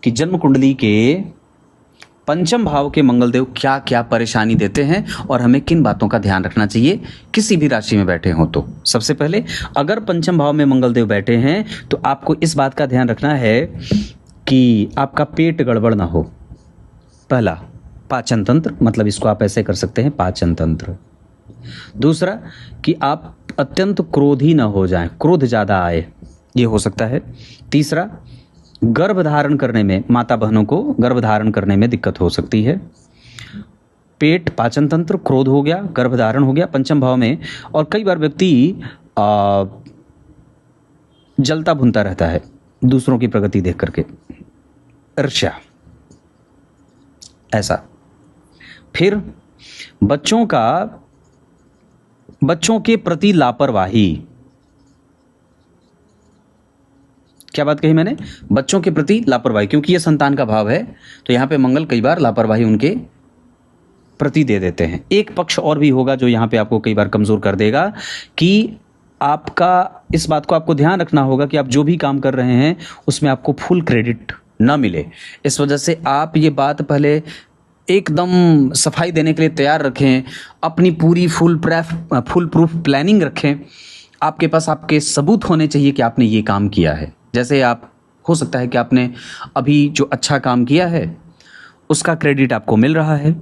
कि जन्म कुंडली के पंचम भाव के मंगलदेव क्या क्या परेशानी देते हैं और हमें किन बातों का ध्यान रखना चाहिए किसी भी राशि में बैठे हों। तो सबसे पहले अगर पंचम भाव में मंगलदेव बैठे हैं तो आपको इस बात का ध्यान रखना है कि आपका पेट गड़बड़ ना हो। पहला, पाचन तंत्र, मतलब इसको आप ऐसे कर सकते हैं, पाचन तंत्र। दूसरा, कि आप अत्यंत क्रोधी ना हो जाएं, क्रोध ज़्यादा आए, ये हो सकता है। तीसरा, गर्भ धारण करने में, माता बहनों को गर्भ धारण करने में दिक्कत हो सकती है। पेट, पाचन तंत्र, क्रोध हो गया, गर्भ धारण हो गया पंचम भाव में। और कई बार व्यक्ति जलता भुनता रहता है दूसरों की प्रगति देख करके, ईर्ष्या, ऐसा। फिर बच्चों के प्रति लापरवाही। क्या बात कही मैंने? बच्चों के प्रति लापरवाही, क्योंकि ये संतान का भाव है तो यहाँ पे मंगल कई बार लापरवाही उनके प्रति दे देते हैं। एक पक्ष और भी होगा जो यहाँ पे आपको कई बार कमजोर कर देगा कि आपका, इस बात को आपको ध्यान रखना होगा कि आप जो भी काम कर रहे हैं उसमें आपको फुल क्रेडिट ना मिले। इस वजह से आप ये बात पहले एकदम सफाई देने के लिए तैयार रखें, अपनी पूरी फुल प्रूफ प्लानिंग रखें। आपके पास आपके सबूत होने चाहिए कि आपने ये काम किया है। जैसे आप, हो सकता है कि आपने अभी जो अच्छा काम किया है उसका क्रेडिट आपको मिल रहा है,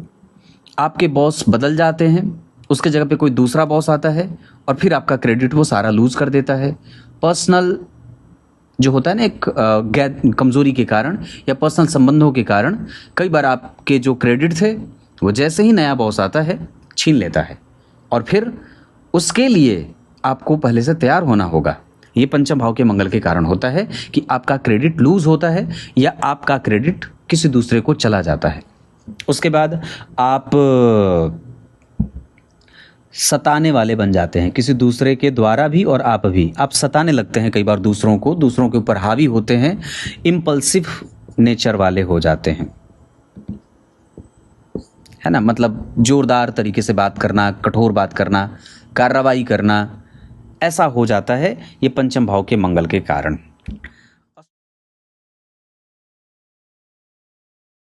आपके बॉस बदल जाते हैं, उसके जगह पे कोई दूसरा बॉस आता है और फिर आपका क्रेडिट वो सारा लूज कर देता है। पर्सनल जो होता है ना, एक कमज़ोरी के कारण या पर्सनल संबंधों के कारण कई बार आपके जो क्रेडिट थे वो जैसे ही नया बॉस आता है छीन लेता है, और फिर उसके लिए आपको पहले से तैयार होना होगा। ये पंचम भाव के मंगल के कारण होता है कि आपका क्रेडिट लूज होता है या आपका क्रेडिट किसी दूसरे को चला जाता है। उसके बाद आप सताने वाले बन जाते हैं, किसी दूसरे के द्वारा भी और आप भी, आप सताने लगते हैं कई बार दूसरों को, दूसरों के ऊपर हावी होते हैं, इम्पल्सिव नेचर वाले हो जाते हैं, है ना। मतलब जोरदार तरीके से बात करना, कठोर बात करना, कार्रवाई करना, ऐसा हो जाता है ये पंचम भाव के मंगल के कारण।